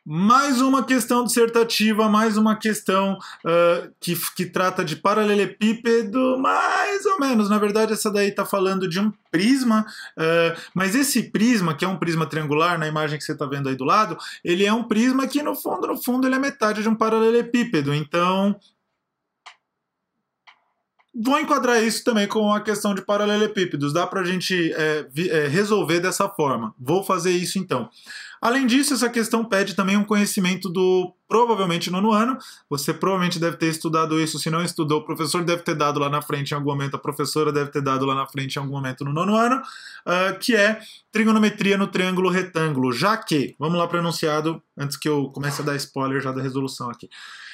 Mais uma questão dissertativa, mais uma questão que trata de paralelepípedo, mais ou menos. Na verdade, essa daí está falando de um prisma, mas esse prisma, que é um prisma triangular, na imagem que você está vendo aí do lado, ele é um prisma que, no fundo, ele é metade de um paralelepípedo. Então, vou enquadrar isso também com a questão de paralelepípedos. Dá para a gente resolver dessa forma. Vou fazer isso então. Além disso, essa questão pede também um conhecimento do, provavelmente, nono ano. Você provavelmente deve ter estudado isso. Se não estudou, o professor deve ter dado lá na frente em algum momento, a professora deve ter dado lá na frente em algum momento no nono ano, que é trigonometria no triângulo retângulo. Já que, vamos lá para o enunciado, antes que eu comece a dar spoiler já da resolução aqui.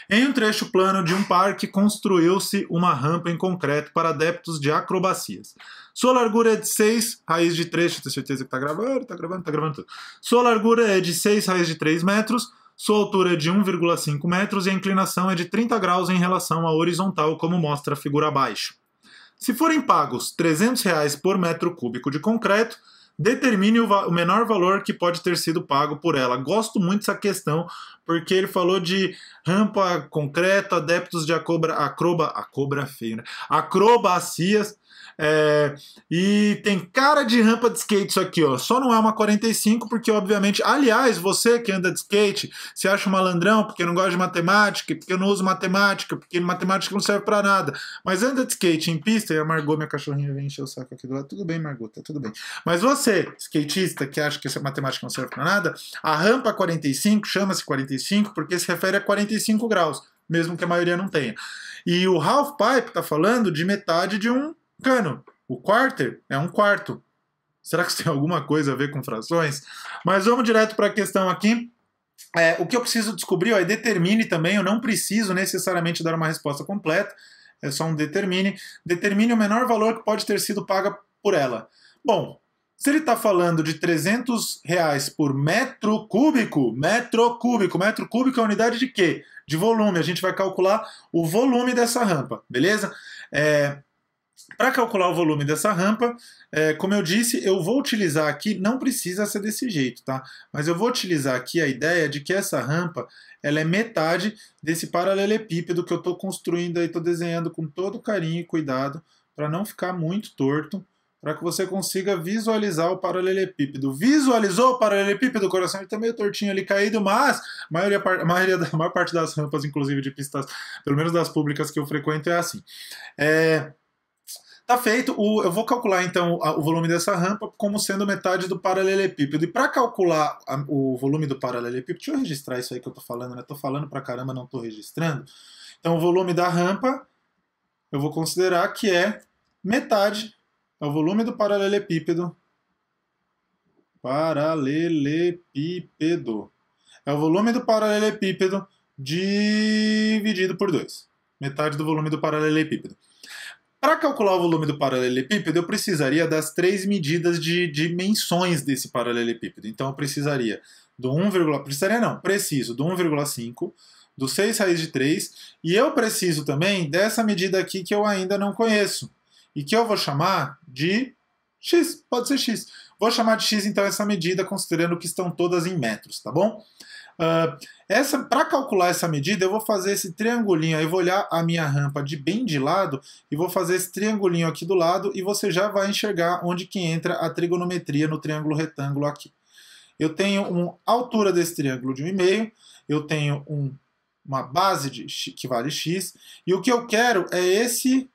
Em um trecho plano de um parque, construiu-se uma rampa em concreto para adeptos de acrobacias. Sua largura é de 6 raiz de 3, deixa eu ter certeza que tá gravando tudo. Sua largura é de 6 raiz de 3 metros, sua altura é de 1,5 metros e a inclinação é de 30 graus em relação à horizontal, como mostra a figura abaixo. Se forem pagos R$300 por metro cúbico de concreto, determine o menor valor que pode ter sido pago por ela. Gosto muito dessa questão, porque ele falou de rampa concreta, adeptos de acrobacias, e tem cara de rampa de skate isso aqui, ó. Só não é uma 45 porque, obviamente, aliás, você que anda de skate, se acha um malandrão porque não gosta de matemática, porque eu não uso matemática, porque matemática não serve pra nada, mas anda de skate em pista, e a Margot, minha cachorrinha, vem encher o saco aqui do lado. Tudo bem, Margot, tá tudo bem. Mas você, skatista, que acha que essa matemática não serve pra nada, a rampa 45 chama-se 45 porque se refere a 45 graus, mesmo que a maioria não tenha. E o half pipe tá falando de metade de um cano. O quarter é um quarto. Será que isso tem alguma coisa a ver com frações? Mas vamos direto para a questão aqui. O que eu preciso descobrir é determine também. Eu não preciso necessariamente dar uma resposta completa. É só um determine. Determine o menor valor que pode ter sido paga por ela. Bom, se ele está falando de R$300 por metro cúbico é a unidade de quê? De volume. A gente vai calcular o volume dessa rampa, beleza? Para calcular o volume dessa rampa, como eu disse, eu vou utilizar aqui, não precisa ser desse jeito, tá? Mas eu vou utilizar aqui a ideia de que essa rampa ela é metade desse paralelepípedo que eu estou construindo aí, estou desenhando com todo carinho e cuidado para não ficar muito torto, para que você consiga visualizar o paralelepípedo. Visualizou o paralelepípedo? O coração está meio tortinho ali caído, mas a maior parte das rampas, inclusive de pistas, pelo menos das públicas que eu frequento, é assim. Tá feito, eu vou calcular então o volume dessa rampa como sendo metade do paralelepípedo. E para calcular o volume do paralelepípedo, deixa eu registrar isso aí que eu tô falando, né? Tô falando pra caramba, não tô registrando. Então o volume da rampa, eu vou considerar que é metade, é o volume do paralelepípedo. É o volume do paralelepípedo dividido por 2. Metade do volume do paralelepípedo. Para calcular o volume do paralelepípedo, eu precisaria das 3 medidas de dimensões desse paralelepípedo. Então eu precisaria do 1,5, do 6 raiz de 3, e eu preciso também dessa medida aqui que eu ainda não conheço, e que eu vou chamar de x, pode ser x. Vou chamar de x então essa medida, considerando que estão todas em metros, tá bom? Para calcular essa medida, eu vou fazer esse triangulinho, aí eu vou olhar a minha rampa bem de lado e vou fazer esse triangulinho aqui do lado e você já vai enxergar onde que entra a trigonometria no triângulo retângulo aqui. Eu tenho uma altura desse triângulo de 1,5, eu tenho uma base que vale x, e o que eu quero é esse,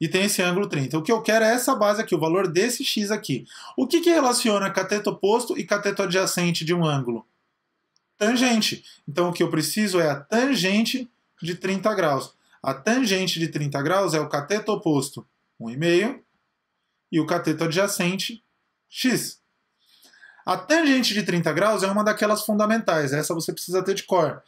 e tem esse ângulo 30. O que eu quero é essa base aqui, o valor desse x aqui. O que relaciona cateto oposto e cateto adjacente de um ângulo? Tangente. Então o que eu preciso é a tangente de 30 graus. A tangente de 30 graus é o cateto oposto 1,5 e o cateto adjacente x. A tangente de 30 graus é uma daquelas fundamentais, essa você precisa ter de cor.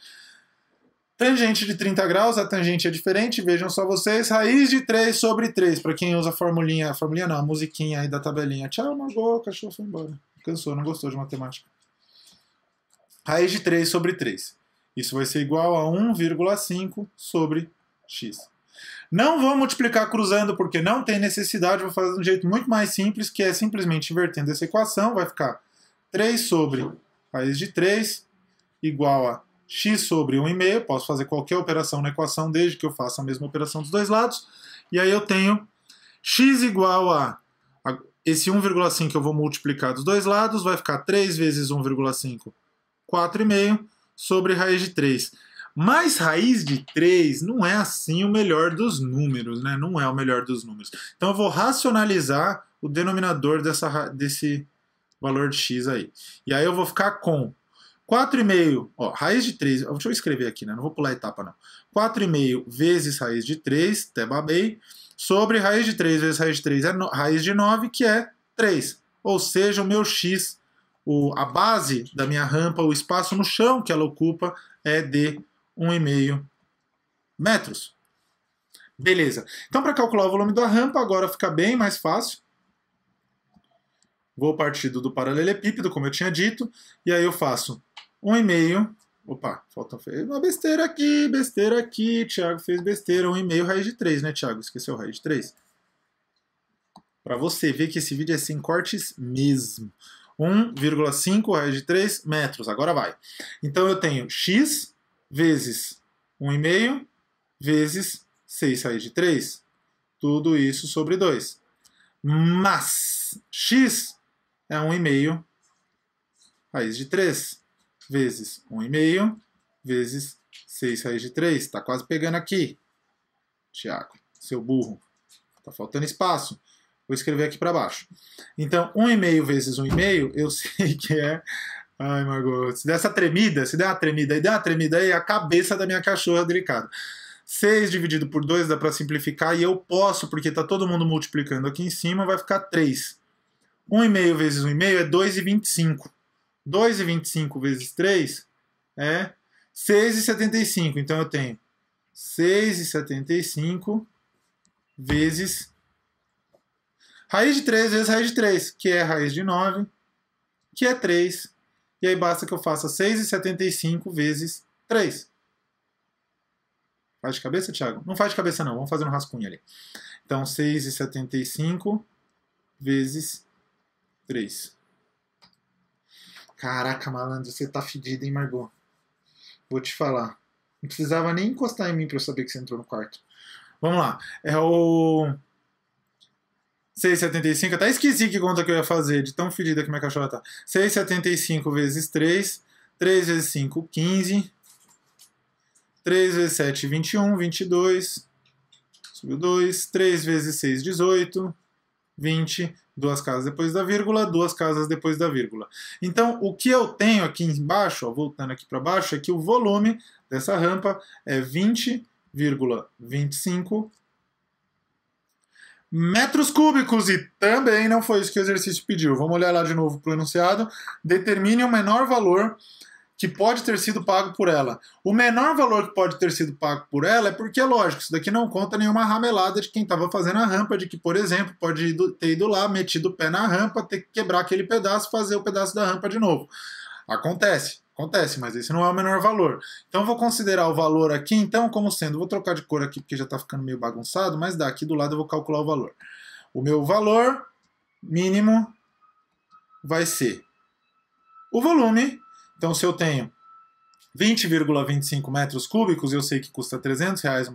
Tangente de 30 graus, a tangente é diferente, vejam só vocês, raiz de 3 sobre 3, para quem usa a formulinha não, a musiquinha aí da tabelinha. Tchau, Margot, o cachorro foi embora. Cansou, não gostou de matemática. Raiz de 3 sobre 3. Isso vai ser igual a 1,5 sobre x. Não vou multiplicar cruzando porque não tem necessidade, vou fazer de um jeito muito mais simples, que é simplesmente invertendo essa equação, vai ficar 3 sobre raiz de 3 igual a x sobre 1,5. Posso fazer qualquer operação na equação desde que eu faça a mesma operação dos dois lados. E aí eu tenho x igual a esse 1,5 eu vou multiplicar dos dois lados, vai ficar 3 vezes 1,5, 4,5 sobre raiz de 3. Mas raiz de 3 não é assim o melhor dos números, né? Não é o melhor dos números. Então eu vou racionalizar o denominador desse valor de x aí. E aí eu vou ficar com 4,5, ó, raiz de 3, deixa eu escrever aqui, né? Não vou pular a etapa não. 4,5 vezes raiz de 3, até babei, sobre raiz de 3 vezes raiz de 3 é raiz de 9, que é 3. Ou seja, o meu x, a base da minha rampa, o espaço no chão que ela ocupa é de 1,5 metros. Beleza. Então, para calcular o volume da rampa, agora fica bem mais fácil. Vou partir do paralelepípedo, como eu tinha dito, e aí eu faço 1,5. Opa, falta uma besteira aqui, Thiago fez besteira, 1,5 raiz de 3, né, Thiago? Esqueceu raiz de 3? Para você ver que esse vídeo é sem cortes mesmo. 1,5 raiz de 3 metros, agora vai. Então eu tenho x vezes 1,5 vezes 6 raiz de 3. Tudo isso sobre 2. Mas x é 1,5 raiz de 3 vezes 1,5 vezes 6 raiz de 3. Tá quase pegando aqui, Thiago, seu burro. Tá faltando espaço. Vou escrever aqui para baixo. Então, 1,5 vezes 1,5, eu sei que é... Ai, Margot, se der uma tremida aí, a cabeça da minha cachorra delicada. 6 dividido por 2 dá para simplificar, e eu posso, porque tá todo mundo multiplicando aqui em cima, vai ficar 3. 1,5 vezes 1,5 é 2,25. 2,25 vezes 3 é 6,75. Então eu tenho 6,75 vezes raiz de 3 vezes raiz de 3, que é raiz de 9, que é 3. E aí basta que eu faça 6,75 vezes 3. Faz de cabeça, Thiago? Não faz de cabeça não, vamos fazer um rascunho ali. Então 6,75 vezes 3. Caraca, malandro, você tá fedido, hein, Margot? Vou te falar. Não precisava nem encostar em mim pra eu saber que você entrou no quarto. Vamos lá. É o 6,75. Até esqueci que conta que eu ia fazer, de tão fedida que minha cachorra tá. 6,75 vezes 3. 3 vezes 5, 15. 3 vezes 7, 21. 22. Subiu 2. 3 vezes 6, 18. 20. 2 casas depois da vírgula, 2 casas depois da vírgula. Então, o que eu tenho aqui embaixo, ó, voltando aqui para baixo, é que o volume dessa rampa é 20,25 metros cúbicos. E também não foi isso que o exercício pediu. Vamos olhar lá de novo para o enunciado. Determine o menor valor que pode ter sido pago por ela. O menor valor que pode ter sido pago por ela é porque, lógico, isso daqui não conta nenhuma ramelada de quem estava fazendo a rampa, de que, por exemplo, pode ter ido lá, metido o pé na rampa, ter que quebrar aquele pedaço, fazer o pedaço da rampa de novo. Acontece, mas esse não é o menor valor. Então, vou considerar o valor aqui, então, como sendo, vou trocar de cor aqui porque já está ficando meio bagunçado, mas daqui do lado eu vou calcular o valor. O meu valor mínimo vai ser o volume. Então, se eu tenho 20,25 metros cúbicos, eu sei que custa R$300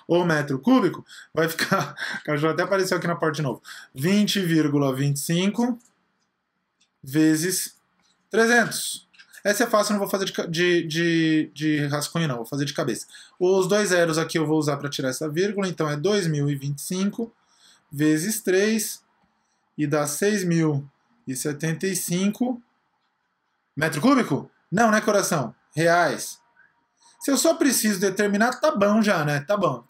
o metro cúbico, vai ficar, o cachorro até apareceu aqui na parte de novo, 20,25 vezes 300. Essa é fácil, não vou fazer de rascunho não, vou fazer de cabeça. Os dois zeros aqui eu vou usar para tirar essa vírgula, então é 2.025 vezes 3, e dá 6.075 metro cúbico? Não, né, coração? Reais. Se eu só preciso determinar, tá bom já, né? Tá bom.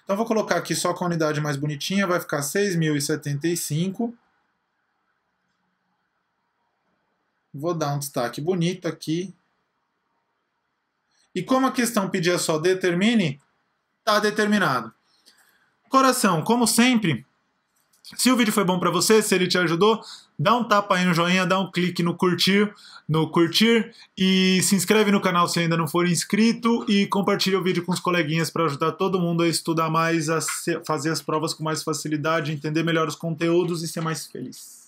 Então vou colocar aqui só com a unidade mais bonitinha, vai ficar 6.075. Vou dar um destaque bonito aqui. E como a questão pedia só determine, tá determinado. Coração, como sempre, se o vídeo foi bom para você, se ele te ajudou, dá um tapa aí no joinha, dá um clique no curtir e se inscreve no canal se ainda não for inscrito e compartilha o vídeo com os coleguinhas para ajudar todo mundo a estudar mais, a fazer as provas com mais facilidade, entender melhor os conteúdos e ser mais feliz.